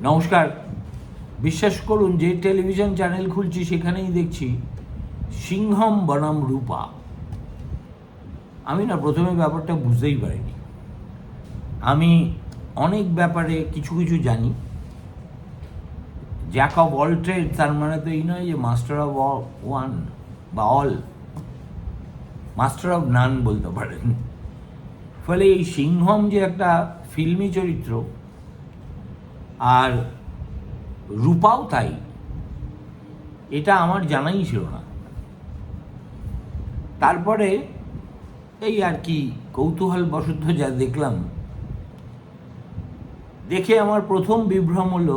নমস্কার। বিশ্বাস করুন, যে টেলিভিশন চ্যানেল খুলছি সেখানেই দেখছি সিংহম বনাম রূপা। আমি না প্রথমে ব্যাপারটা বুঝতেই পারিনি। আমি অনেক ব্যাপারে কিছু কিছু জানি। জ্যাক অফ অল ট্রেড, তার মানে তো এই নয় যে মাস্টার অফ ওয়ান বা অল, মাস্টার অফ নান বলতে পারেন। ফলে এই সিংহম যে একটা ফিল্মি চরিত্র, আর রূপাও তাই, এটা আমার জানাই ছিল না। তারপরে এই আর কি কৌতূহলবশত যা দেখলাম, দেখে আমার প্রথম বিভ্রম হলো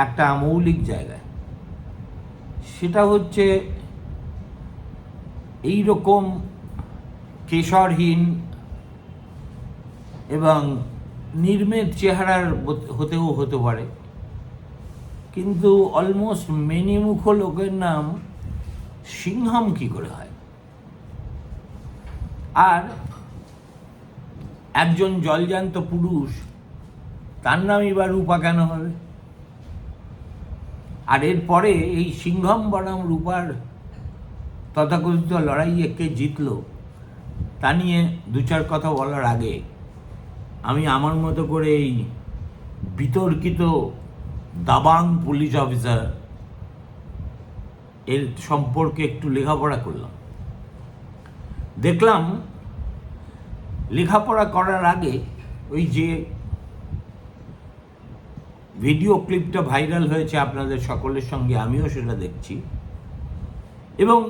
একটা মৌলিক জায়গায়। সেটা হচ্ছে এই রকম কেশরহীন এবং নির্মেদ চেহারার হতেও হতে পারে, কিন্তু অলমোস্ট মেনিমুখ লোকের নাম সিংহম কি করে হয়? আর একজন জলজান্ত পুরুষ, তার নামই বা রূপা কেন হবে? আর এরপরে এই সিংহম বনাম রূপার তথাকথিত লড়াইয়ে কে জিতল তা নিয়ে দু চার কথা বলার আগে আমি আমার মতো করে এই বিতর্কিত দাবাং পুলিশ অফিসার এর সম্পর্কে একটু লেখাপড়া করলাম। দেখলাম লেখাপড়া করার আগে ওই যে ভিডিও ক্লিপটা ভাইরাল হয়েছে আপনাদের সকলের সঙ্গে, আমিও সেটা দেখছি, এবং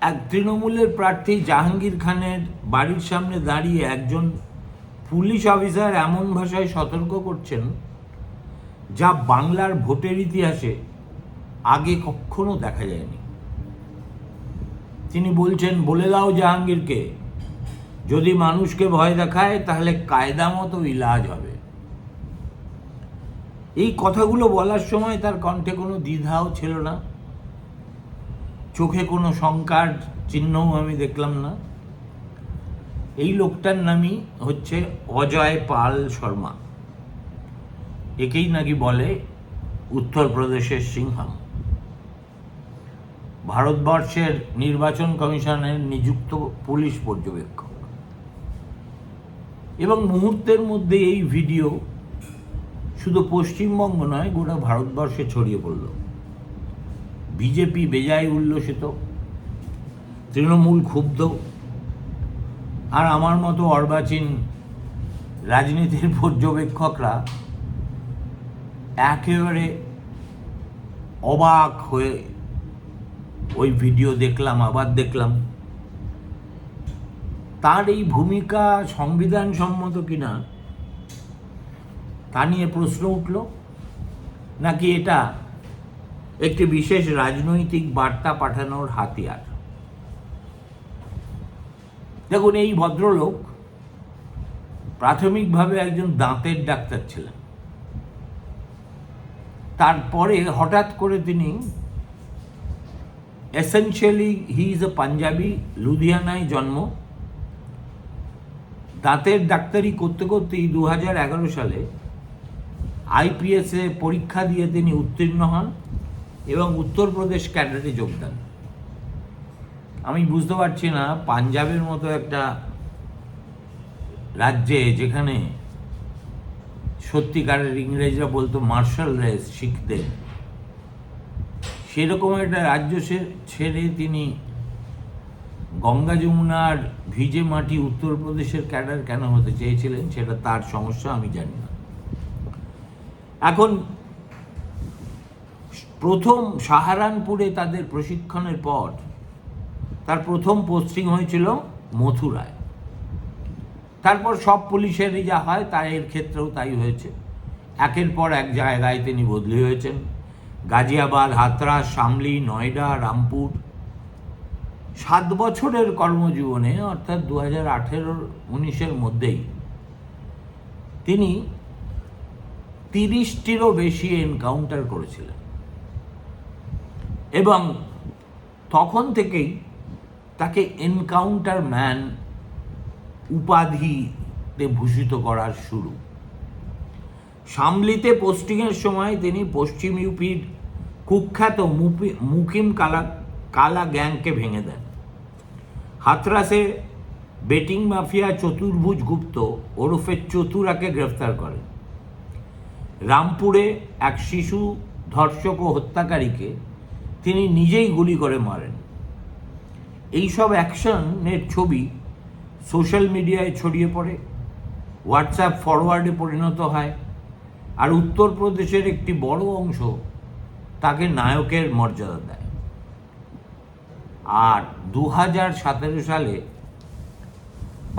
এক তৃণমূলের প্রার্থী জাহাঙ্গীর খানের বাড়ির সামনে দাঁড়িয়ে একজন পুলিশ অফিসার এমন ভাষায় সতর্ক করছেন যা বাংলার ভোটের ইতিহাসে আগে কখনো দেখা যায়নি। তিনি বলছেন, বলে দাও জাহাঙ্গীরকে, যদি মানুষকে ভয় দেখায় তাহলে কায়দা মতো ইলাজ হবে। এই কথাগুলো বলার সময় তার কণ্ঠে কোনো দ্বিধাও ছিল না, চোখে কোনো শঙ্কার চিহ্নও আমি দেখলাম না। এই লোকটার নামই হচ্ছে অজয় পাল শর্মা। একেই নাকি বলে উত্তরপ্রদেশের সিংহম। ভারতবর্ষের নির্বাচন কমিশনের নিযুক্ত পুলিশ পর্যবেক্ষক। এবং মুহূর্তের মধ্যে এই ভিডিও শুধু পশ্চিমবঙ্গ নয়, গোটা ভারতবর্ষে ছড়িয়ে পড়ল। বিজেপি বেজায় উল্লসিত, তৃণমূল ক্ষুব্ধ, আর আমার মতো অর্বাচীন রাজনীতির পর্যবেক্ষকরা একেবারে অবাক হয়ে ওই ভিডিও দেখলাম, আবার দেখলাম। তার এই ভূমিকা সংবিধান সম্মত কিনা তা নিয়ে প্রশ্ন উঠল, নাকি এটা একটি বিশেষ রাজনৈতিক বার্তা পাঠানোর হাতিয়ার। দেখুন, এই ভদ্রলোক প্রাথমিকভাবে একজন দাঁতের ডাক্তার ছিলেন। তারপরে হঠাৎ করে তিনি essentially he is a Punjabi, লুধিয়ানায় জন্ম। দাঁতের ডাক্তারি করতে করতেই 2011 সালে আইপিএসে পরীক্ষা দিয়ে তিনি উত্তীর্ণ হন এবং উত্তরপ্রদেশ ক্যাডারে যোগ দেন। আমি বুঝতে পারছি না, পাঞ্জাবের মতো একটা রাজ্যে যেখানে সত্যিকারের ইংরেজরা বলতো মার্শাল রেস শিখতেন, সেরকম একটা রাজ্য ছেড়ে তিনি গঙ্গা যমুনার ভিজে মাটি উত্তরপ্রদেশের ক্যাডার কেন হতে চেয়েছিলেন, সেটা তার সমস্যা, আমি জানি না। এখন প্রথম সাহারানপুরে তাদের প্রশিক্ষণের পর তার প্রথম পোস্টিং হয়েছিল মথুরায়। তারপর সব পুলিশেরই যা হয় তার এর ক্ষেত্রেও তাই হয়েছে। একের পর এক জায়গায় তিনি বদলি হয়েছেন, গাজিয়াবাদ, হাথরাস, শামলি, নয়ডা, রামপুর। 7 বছরের কর্মজীবনে, অর্থাৎ 2018-19 মধ্যেই তিনি 30টিরও বেশি এনকাউন্টার করেছিলেন, এবং তখন থেকেই তাকে এনকাউন্টার ম্যান উপাধিতে ভূষিত করার শুরু। শামলিতে পোস্টিংয়ের সময় তিনি পশ্চিম ইউপির কুখ্যাত মুকিম কালা গ্যাংকে ভেঙে দেন। হাতরাসে বেটিং মাফিয়া চতুর্ভুজ গুপ্ত ওরফে চতুরাকে গ্রেফতার করেন। রামপুরে এক শিশু ধর্ষক ও হত্যাকারীকে তিনি নিজেই গুলি করে মারেন। এইসব অ্যাকশনের ছবি সোশ্যাল মিডিয়ায় ছড়িয়ে পড়ে, হোয়াটসঅ্যাপ ফরওয়ার্ডে পরিণত হয়, আর উত্তরপ্রদেশের একটি বড় অংশ তাকে নায়কের মর্যাদা দেয়। আর 2017 সালে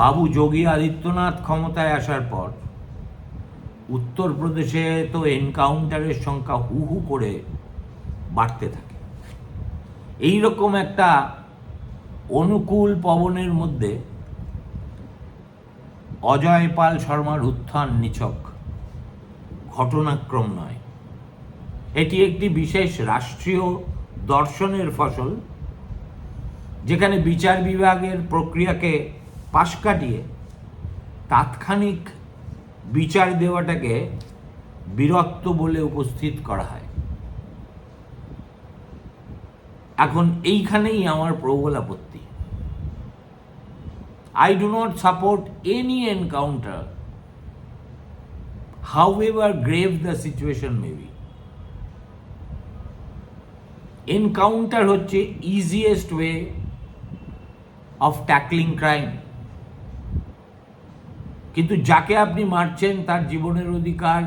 বাবু যোগী আদিত্যনাথ ক্ষমতায় আসার পর উত্তরপ্রদেশে তো এনকাউন্টারের সংখ্যা হু হু করে বাড়তে থাকে। এই রকম একটা অনুকূল পবনের মধ্যে অজয় পাল শর্মার উত্থান নিছক ঘটনাক্রম নয়, এটি একটি বিশেষ রাষ্ট্রীয় দর্শনের ফসল, যেখানে বিচার বিভাগের প্রক্রিয়াকে পাশ কাটিয়ে তাৎক্ষণিক বিচার দেওয়াটাকে বীরত্ব বলে উপস্থিত করা হয়। এখন এইখানেই আমার প্রবল আপত্তি। I do not support any encounter, however grave the situation may be. Encounter হচ্ছে easiest way of tackling crime. কিন্তু যাকে আপনি মারছেন তার জীবনের অধিকার,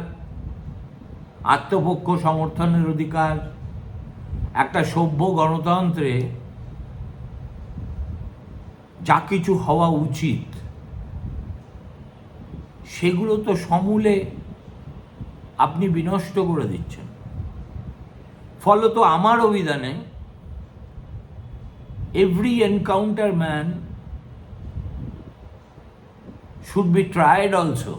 আত্মপক্ষ সমর্থনের অধিকার, একটা সভ্য গণতন্ত্রে যা কিছু হওয়া উচিত সেগুলো তো সমূলে আপনি বিনষ্ট করে দিচ্ছেন। ফলত আমার অভিধানে every encounter man should be tried also.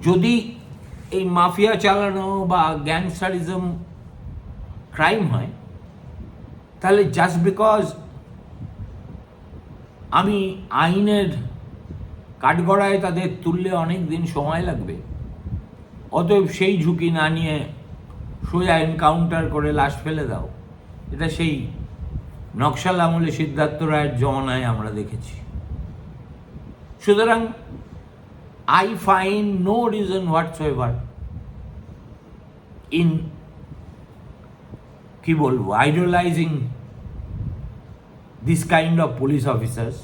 যদি এই মাফিয়া চালানো বা গ্যাংস্টারিজম ক্রাইম হয়, তাহলে জাস্ট বিকজ আমি আইনের কাঠগড়ায় তাদের তুললে অনেক দিন সময় লাগবে, অতএব সেই ঝুঁকি না নিয়ে সোজা এনকাউন্টার করে লাশ ফেলে দাও, এটা সেই নকশাল আমলে সিদ্ধার্থ রায়ের জমানায় আমরা দেখেছি। সুতরাং I find no reason whatsoever in কি বলবো idolizing this kind of police officers,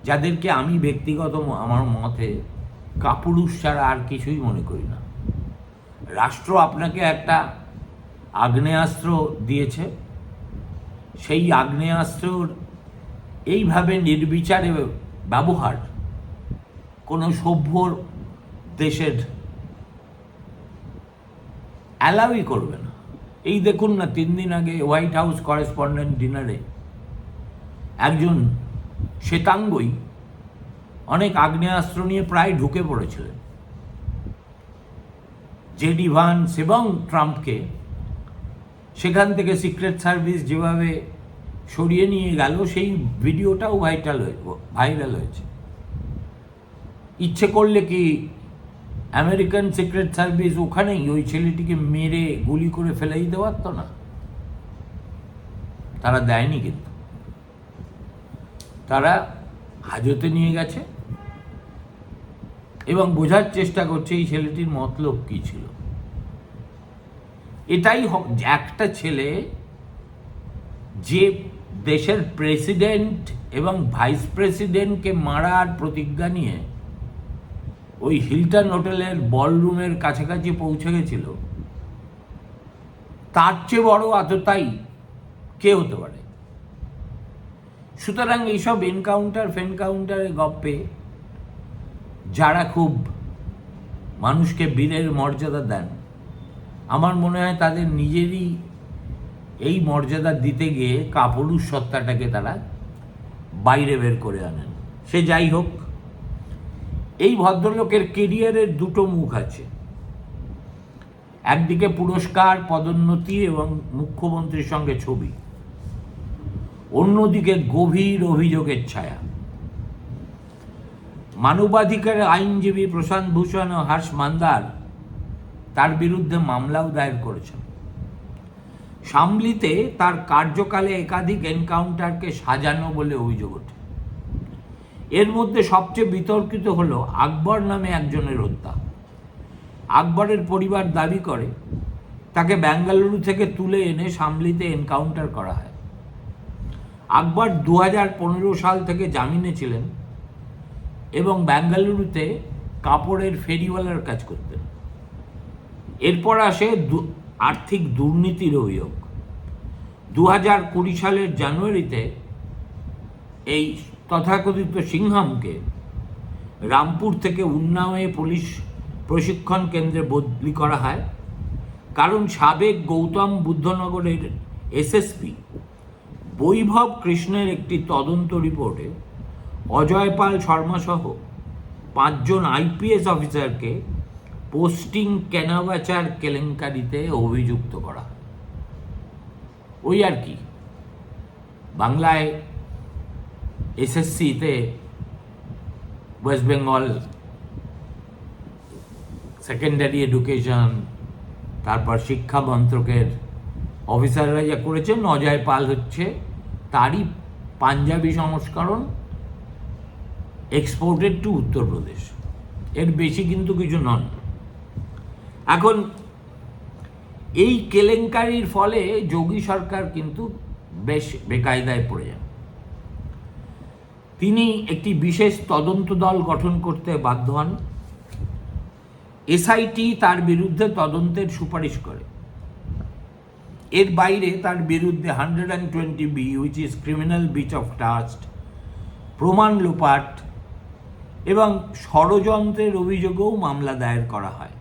যাদেরকে আমি ব্যক্তিগত আমার মতে কাপুরুষ ছাড়া আর কিছুই মনে করি না। রাষ্ট্র আপনাকে একটা আগ্নেয়াস্ত্র দিয়েছে, সেই আগ্নেয়াস্ত্রর এইভাবে নির্বিচারে ব্যবহার কোনো সভ্য দেশের অ্যালাউই করবে না। এই দেখুন না, 3 দিন আগে হোয়াইট হাউস করেসপন্ডেন্ট ডিনারে একজন শ্বেতাঙ্গই অনেক আগ্নেয়াস্ত্র নিয়ে প্রায় ঢুকে পড়েছিলেন। জেডি ভান্স এবং ট্রাম্পকে সেখান থেকে সিক্রেট সার্ভিস যেভাবে সরিয়ে নিয়ে গেল, সেই ভিডিওটাও ভাইরাল হয়েছে। ইচ্ছে করলে কি আমেরিকান সিক্রেট সার্ভিস ওখানেই ওই ছেলেটিকে মেরে গুলি করে ফেলে দিতে পারত না? তারা দেয়নি, কিন্তু তারা হাজতে নিয়ে গেছে এবং বোঝার চেষ্টা করছে এই ছেলেটির মতলব কি ছিল। এটাই একটা ছেলে যে দেশের প্রেসিডেন্ট এবং ভাইস প্রেসিডেন্টকে মারার প্রতিজ্ঞা নিয়ে ওই হিলটন হোটেলের বলরুমের কাছাকাছি পৌঁছে গেছিল, তার চেয়ে বড় আততায়ী কে হতে পারে? সুতরাং এইসব ফেনকাউন্টারের গপ্পে যারা খুব মানুষকে বীরের মর্যাদা দেন, আমার মনে হয় তাদের নিজেরই এই মর্যাদা দিতে গিয়ে কাপুরুষ সত্তাটাকে তারা বাইরে বের করে আনেন। সে যাই হোক, এই ভদ্রলোকের কেরিয়ারের দুটো মুখ আছে। একদিকে পুরস্কার, পদোন্নতি এবং মুখ্যমন্ত্রীর সঙ্গে ছবি, অন্যদিকে গভীর অভিযোগের ছায়া। মানবাধিকার আইনজীবী প্রশান্ত ভূষণ ও হর্ষ মান্দার তার বিরুদ্ধে মামলাও দায়ের করেছেন। শামলিতে তার কার্যকালে একাধিক এনকাউন্টারকে সাজানো বলে অভিযোগ ওঠে। এর মধ্যে সবচেয়ে বিতর্কিত হল আকবর নামে একজনের হত্যা। আকবরের পরিবার দাবি করে তাকে বেঙ্গালুরু থেকে তুলে এনে শামলিতে এনকাউন্টার করা হয়। আকবর 2015 সাল থেকে জামিনে ছিলেন এবং বেঙ্গালুরুতে কাপড়ের ফেরিওয়ালার কাজ করতেন। এরপর আসে আর্থিক দুর্নীতির অভিযোগ। 2020 সালের জানুয়ারিতে এই তথাকথিত সিংহামকে রামপুর থেকে উন্নাওয়ে পুলিশ প্রশিক্ষণ কেন্দ্রে বদলি করা হয়, কারণ সাবেক গৌতম বুদ্ধনগরের এসএসপি বৈভব কৃষ্ণের একটি তদন্ত রিপোর্টে অজয় পাল শর্মা সহ 5 জন আইপিএস অফিসারকে পোস্টিং কেনাবেচার কেলেঙ্কারিতে অভিযুক্ত করা। ওই আর কি, বাংলায় এসএসসিতে ওয়েস্ট বেঙ্গল সেকেন্ডারি এডুকেশন, তারপর শিক্ষা মন্ত্রকের অফিসাররা যা করেছেন, অজয় পাল হচ্ছে তারই পাঞ্জাবি সংস্করণ, এক্সপোর্টেড টু উত্তরপ্রদেশ। এর বেশি কিন্তু কিছু নন। এখন এই কেলেঙ্কারির ফলে যোগী সরকার কিন্তু বেশ বেকায়দায় পড়ে যান। তিনি একটি বিশেষ তদন্ত দল গঠন করতে বাধ্য হন। এসআইটি তার বিরুদ্ধে তদন্তের সুপারিশ করে। এর বাইরে তার বিরুদ্ধে 120B, which is criminal breach of trust, প্রমাণ লোপাট এবং ষড়যন্ত্রের অভিযোগেও মামলা দায়ের করা হয়।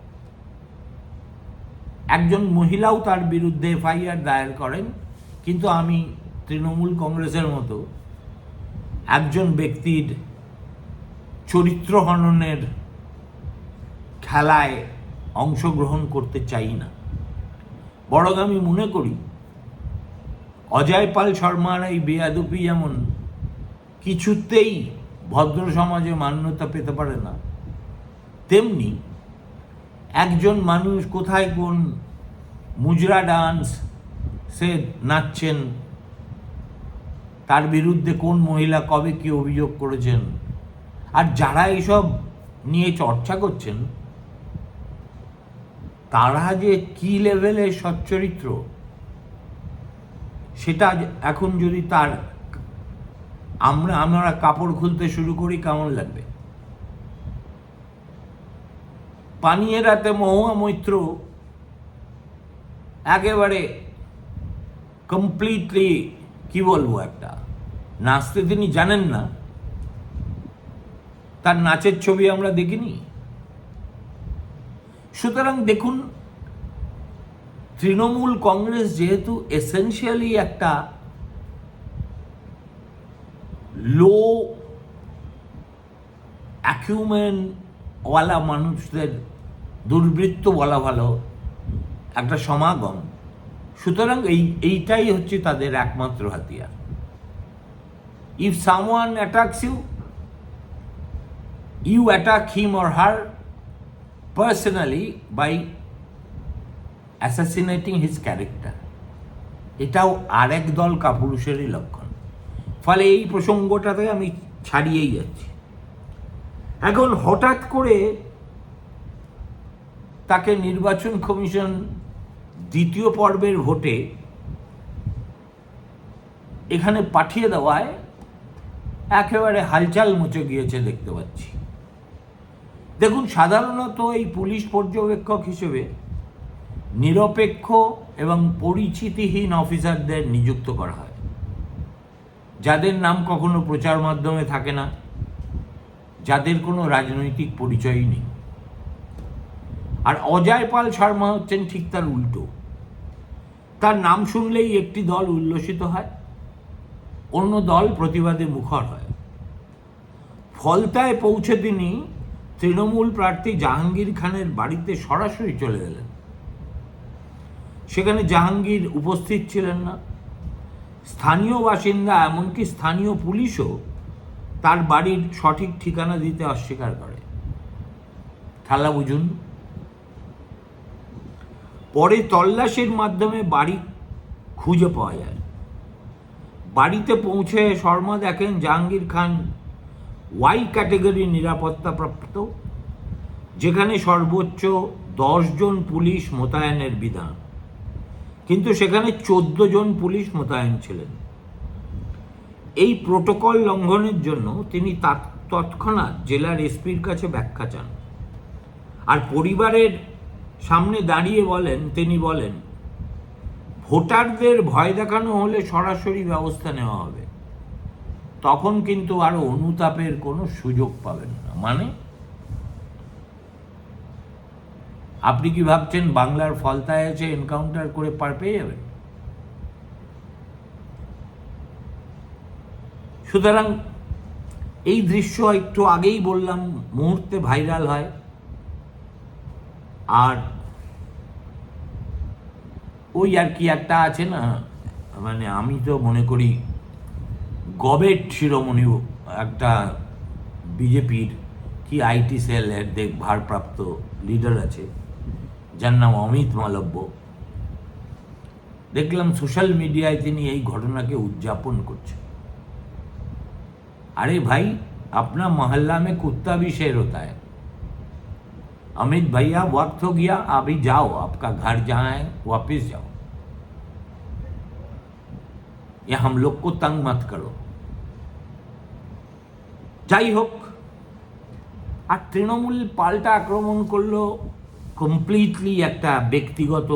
একজন মহিলাও তার বিরুদ্ধে এফআইআর দায়ের করেন, কিন্তু আমি তৃণমূল কংগ্রেসের মতো একজন ব্যক্তির চরিত্র হননের খেলায় অংশগ্রহণ করতে চাই না। বরং আমি মনে করি অজয় পাল শর্মার এই বেয়াদবি যেমন কিছুতেই ভদ্র সমাজে মান্যতা পেতে পারে না, তেমনি একজন মানুষ কোথায় কোন মুজরা ডান্স সে নাচছেন, তার বিরুদ্ধে কোন মহিলা কবে কি অভিযোগ করেছেন, আর যারা এইসব নিয়ে চর্চা করছেন তারা যে কি লেভেলের সচ্চরিত্র, সেটা এখন যদি তার আমরা কাপড় খুলতে শুরু করি কেমন লাগবে। পানিয়েরাতে মহুয়া মৈত্র একেবারে কমপ্লিটলি, কি বলবো, একটা নাচতে তিনি জানেন না, তার নাচের ছবি আমরা দেখিনি। সুতরাং দেখুন, তৃণমূল কংগ্রেস যেহেতু এসেনশিয়ালি একটা লো অ্যাকিউমেন্টওয়ালা মানুষদের দুর্বৃত্ত বলা ভালো একটা সমাগম, সুতরাং এইটাই হচ্ছে তাদের একমাত্র হাতিয়ার। If someone attacks you, you attack him or her personally by assassinating his character. এটাও আরেক দল কাপুরুষেরই লক্ষণ। ফলে এই প্রসঙ্গটাতে আমি ছাড়িয়েই যাচ্ছি। এখন হঠাৎ করে তাকে নির্বাচন কমিশন দ্বিতীয় পর্বের ভোটে এখানে পাঠিয়ে দেওয়ায় একেবারে হালচাল মচে গিয়েছে দেখতে পাচ্ছি। দেখুন, সাধারণত এই পুলিশ পর্যবেক্ষক হিসেবে নিরপেক্ষ এবং পরিচিতিহীন অফিসারদের নিযুক্ত করা হয়, যাদের নাম কখনো প্রচার মাধ্যমে থাকে না, যাদের কোনো রাজনৈতিক পরিচয়ই নেই। আর অজয় পাল শর্মা হচ্ছেন ঠিক তার উল্টো। তার নাম শুনলেই একটি দল উল্লসিত হয়, অন্য দল প্রতিবাদে মুখর হয়। ফলতায় পৌঁছে তিনি তৃণমূল প্রার্থী জাহাঙ্গীর খানের বাড়িতে সরাসরি চলে গেলেন। সেখানে জাহাঙ্গীর উপস্থিত ছিলেন না। স্থানীয় বাসিন্দা, এমনকি স্থানীয় পুলিশও তার বাড়ির সঠিক ঠিকানা দিতে অস্বীকার করে। ঠালা বুঝুন। পরে তল্লাশির মাধ্যমে বাড়ি খুঁজে পাওয়া যায়। বাড়িতে পৌঁছে শর্মা দেখেন জাহাঙ্গীর খান ওয়াই ক্যাটেগরি নিরাপত্তাপ্রাপ্ত, যেখানে সর্বোচ্চ 10 জন পুলিশ মোতায়েনের বিধান, কিন্তু সেখানে 14 জন পুলিশ মোতায়েন ছিলেন। এই প্রোটোকল লঙ্ঘনের জন্য তিনি তৎক্ষণাৎ জেলার এসপির কাছে ব্যাখ্যা চান, আর পরিবারের সামনে দাঁড়িয়ে তিনি বলেন ভোটারদের ভয় দেখানো হলে সরাসরি ব্যবস্থা নেওয়া হবে, তখন কিন্তু আর অনুতাপের কোনো সুযোগ পাবেন না। মানে আপনি কি ভাবছেন বাংলার ফলতায় আছে এনকাউন্টার করে পার পেয়ে যাবেন? সুতরাং এই দৃশ্য একটু আগেই বললাম মুহূর্তে ভাইরাল হয়, আর ওই আর কি একটা আছে না, মানে আমি তো মনে করি গবেট শিরোমণি একটা বিজেপির কি আইটি সেলের ভারপ্রাপ্ত লিডার আছে, যার নাম অমিত মালব্য। দেখলাম সোশ্যাল মিডিয়ায় তিনি এই ঘটনাকে উদযাপন করছেন। अरे भाई, अपना मोहल्ला में कुत्ता भी शेर होता है। अमित भैया, वक्त हो गया, अभी जाओ, आपका घर जहां है वापस जाओ, या हम लोग को तंग मत करो। যাই হোক, আর তৃণমূল পাল্টা আক্রমণ করলো কমপ্লিটলি একটা ব্যক্তিগত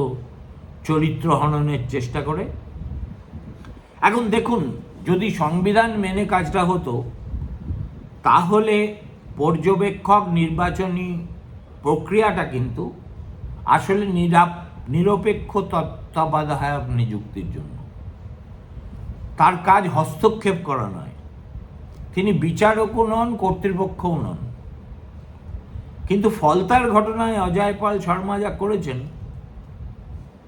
চরিত্র হননের চেষ্টা করে। এখন দেখুন, যদি সংবিধান মেনে কাজটা হতো তাহলে পর্যবেক্ষক নির্বাচনী প্রক্রিয়াটা কিন্তু আসলে নিরপেক্ষ তত্ত্বাবধায়ক নিযুক্তির জন্য। তার কাজ হস্তক্ষেপ করা নয়, তিনি বিচারকও নন, কর্তৃপক্ষও নন। কিন্তু ফলতার ঘটনায় অজয় পাল শর্মা যা করেছেন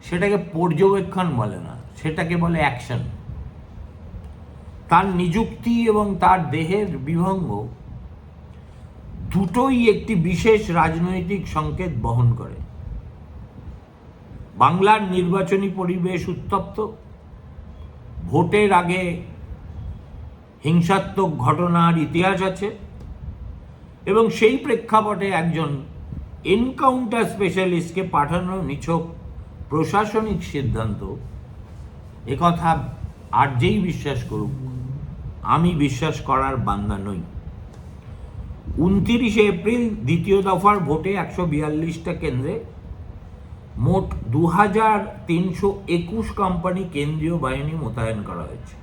সেটাকে পর্যবেক্ষণ বলে না, সেটাকে বলে অ্যাকশন। তার নিযুক্তি এবং তার দেহের বিভঙ্গ দুটোই একটি বিশেষ রাজনৈতিক সংকেত বহন করে। বাংলার নির্বাচনী পরিবেশ উত্তপ্ত, ভোটের আগে হিংসাত্মক ঘটনার ইতিহাস আছে, এবং সেই প্রেক্ষাপটে একজন এনকাউন্টার স্পেশালিস্টকে পাঠানোর নিছক প্রশাসনিক সিদ্ধান্ত, একথা আর যেই বিশ্বাস করুক, আমি বিশ্বাস করার বান্দা নই। 29 এপ্রিল দ্বিতীয় দফার ভোটে 142টা কেন্দ্রে মোট 2321 কোম্পানি কেন্দ্রীয় বাহিনী মোতায়েন করা হয়েছে।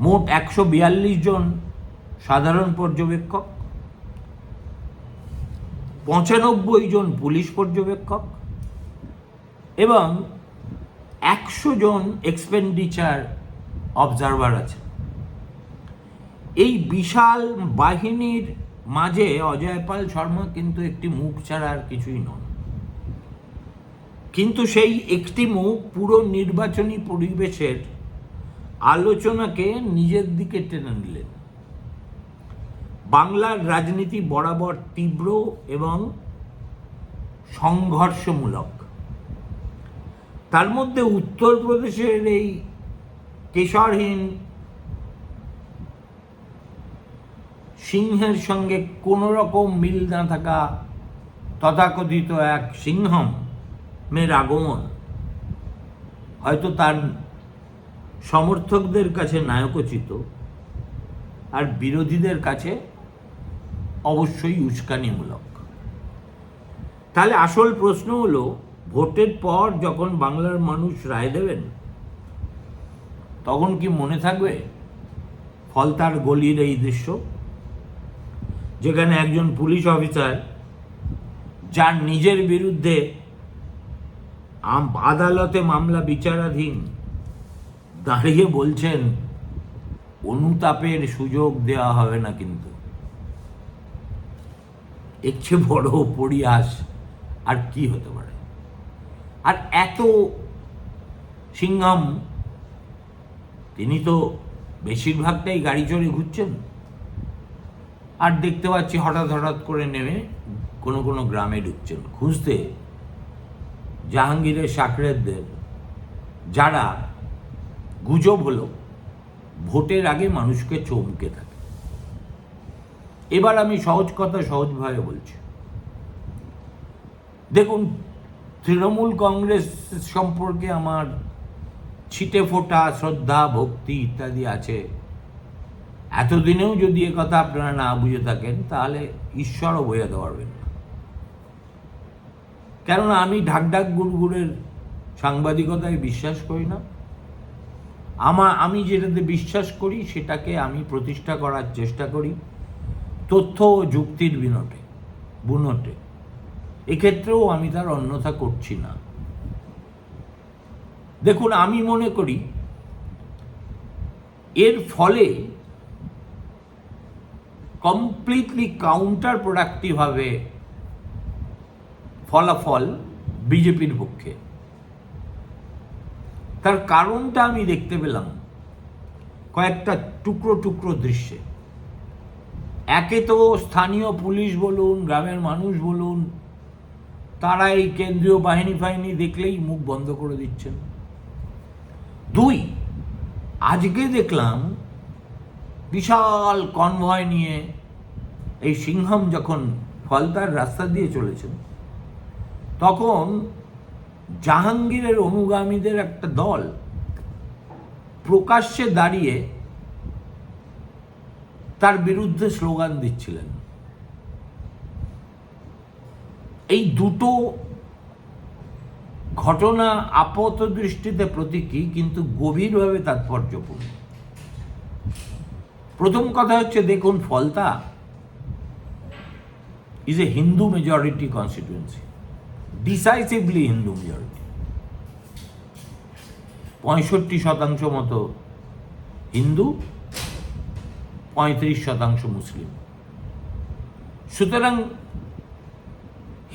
মোট 142 জন সাধারণ পর্যবেক্ষক, 95 জন পুলিশ পর্যবেক্ষক এবং 100 জন এক্সপেন্ডিচার অবজারভার আছে। এই বিশাল বাহিনীর মাঝে অজয় পাল শর্মা কিন্তু একটি মুখ ছাড়া আর কিছুই নন। কিন্তু সেই একটি মুখ পুরো নির্বাচনী পরিবেশের আলোচনাকে নিজের দিকে টেনে নিলেন। বাংলার রাজনীতি বরাবর তীব্র এবং সংঘর্ষমূলক, তার মধ্যে উত্তরপ্রদেশের এই কেশরহীন সিংহের সঙ্গে কোনো রকম মিল না থাকা তথাকথিত এক সিংহমের আগমন হয়তো তার সমর্থকদের কাছে নায়কোচিত, আর বিরোধীদের কাছে অবশ্যই উস্কানিমূলক। তাহলে আসল প্রশ্ন হলো, ভোটের পর যখন বাংলার মানুষ রায় দেবেন তখন কি মনে থাকবে ফলতার গলির এই দৃশ্য, যেখানে একজন পুলিশ অফিসার যার নিজের বিরুদ্ধে আদালতে মামলা বিচারাধীন দাঁড়িয়ে বলছেন অনুতাপের সুযোগ দেওয়া হবে না। কিন্তু এর চেয়ে বড় পরিহাস আর কি হতে পারে? আর এত সিংহম, তিনি তো বেশিরভাগটাই গাড়ি চড়ে ঘুরছেন, আর দেখতে পাচ্ছি হঠাৎ হঠাৎ করে নেমে কোনো কোনো গ্রামে ঢুকছেন খুঁজতে জাহাঙ্গীরের সাকরেদদের, যারা গুজব হলো ভোটের আগে মানুষকে চমকে থাকে। এবার আমি সহজ কথা সহজভাবে বলছি। দেখুন, তৃণমূল কংগ্রেস সম্পর্কে আমার ছিটে ফোটা শ্রদ্ধা ভক্তি ইত্যাদি আছে। এতদিনেও যদি একথা আপনারা না বুঝে থাকেন তাহলে ঈশ্বরও বোঝাতে পারবেন না। কেননা আমি ঢাকঢাক গুড়গুড়ের সাংবাদিকতায় বিশ্বাস করি না। আমি যেটাতে বিশ্বাস করি সেটাকে আমি প্রতিষ্ঠা করার চেষ্টা করি তথ্য ও যুক্তির বুনটে। এক্ষেত্রেও আমি তার অন্যথা করছি না। দেখুন, আমি মনে করি এর ফলে কমপ্লিটলি কাউন্টার প্রোডাক্টিভ হবে ফলাফল বিজেপির পক্ষে। তার কারণটা আমি দেখতে পেলাম কয়েকটা টুকরো টুকরো দৃশ্যে। একে তো স্থানীয় পুলিশ বলুন, গ্রামের মানুষ বলুন, তারা এই কেন্দ্রীয় বাহিনী দেখলেই মুখ বন্ধ করে দিচ্ছেন। দুই, আজকে দেখলাম বিশাল কনভয় নিয়ে এই সিংহম যখন ফলতার রাস্তা দিয়ে চলেছেন, তখন জাহাঙ্গীরের অনুগামীদের একটা দল প্রকাশ্যে দাঁড়িয়ে তার বিরুদ্ধে স্লোগান দিচ্ছিলেন। এই দুটো ঘটনা আপাত দৃষ্টিতে প্রতীকী, কিন্তু গভীরভাবে তাৎপর্যপূর্ণ। প্রথম কথা হচ্ছে, দেখুন, Falta is a Hindu majority constituency, decisively Hindu majority. 65% মতো হিন্দু, 35% মুসলিম। সুতরাং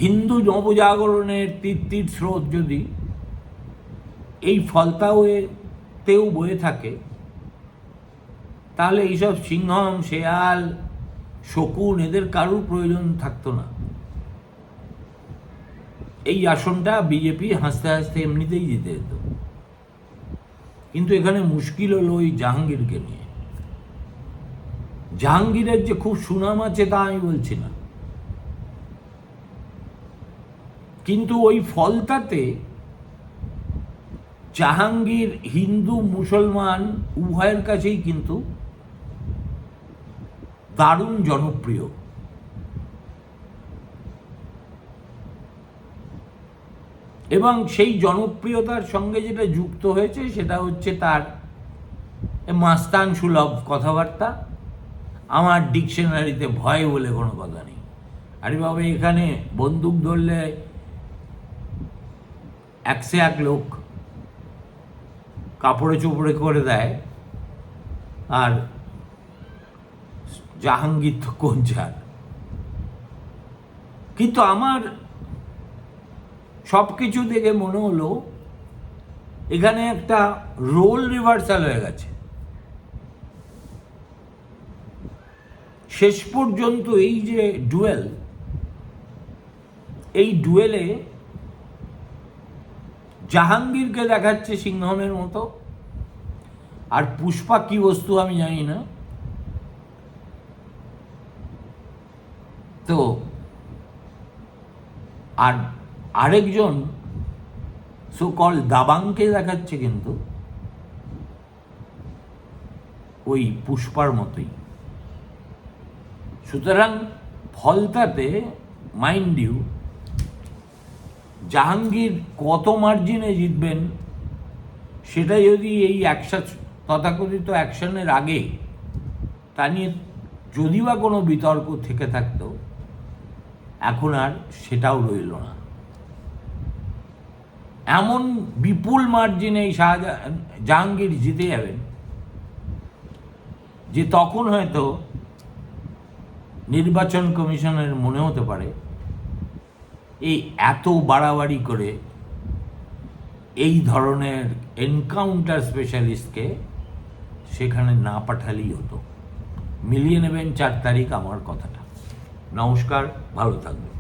হিন্দু নবজাগরণের তীর স্রোত যদি এই ফলতাতেও বয়ে থাকে, তাহলে এইসব সিংহম, শেয়াল, শকুন এদের কারুর প্রয়োজন থাকতো না। এই আসনটা বিজেপি হাসতে হাসতে এমনিতেই জিতে যেত। কিন্তু এখানে মুশকিল হলো ওই জাহাঙ্গীরকে নিয়ে। জাহাঙ্গীরের যে খুব সুনাম আছে তা আমি বলছি না, কিন্তু ওই ফলতাতে জাহাঙ্গীর হিন্দু মুসলমান উভয়ের কাছেই কিন্তু দারুণ জনপ্রিয়। এবং সেই জনপ্রিয়তার সঙ্গে যেটা যুক্ত হয়েছে সেটা হচ্ছে তার মাস্তান সুলভ কথাবার্তা। আমার ডিকশনারিতে ভয় বলে কোনো কথা নেই। আরে বাবা, এখানে বন্দুক ধরলে 101 লোক কাপড়ে চোপড়ে করে দেয়, আর জাহাঙ্গীর তো কোন ছাড়। কিন্তু আমার সব কিছু দেখে মনে হলো এখানে একটা রোল রিভার্সাল হয়ে গেছে। শেষ পর্যন্ত এই যে ডুয়েল, এই ডুয়েলে জাহাঙ্গীরকে দেখাচ্ছে সিংহমের মতো, আর পুষ্পা কি বস্তু আমি জানি না, তো আর আরেকজন সো কল দাবাংকে দেখাচ্ছে কিন্তু ওই পুষ্পার মতোই। সুতরাং ফলতাতে মাইন্ড ইউ জাহাঙ্গীর কত মার্জিনে জিতবেন সেটা যদি এই তথাকথিত অ্যাকশনের আগে তা নিয়ে যদি বা কোনো বিতর্ক থেকে থাকতো, এখন আর সেটাও রইল না। এমন বিপুল মার্জিনে এই জাহাঙ্গীর জিতে যাবেন যে তখন হয়তো নির্বাচন কমিশনের মনে হতে পারে এই এত বাড়াবাড়ি করে এই ধরনের এনকাউন্টার স্পেশালিস্টকে সেখানে না পাঠালেই হতো। মিলিয়ে নেবেন 4 তারিখ আমার কথাটা। নমস্কার, ভালো থাকবেন।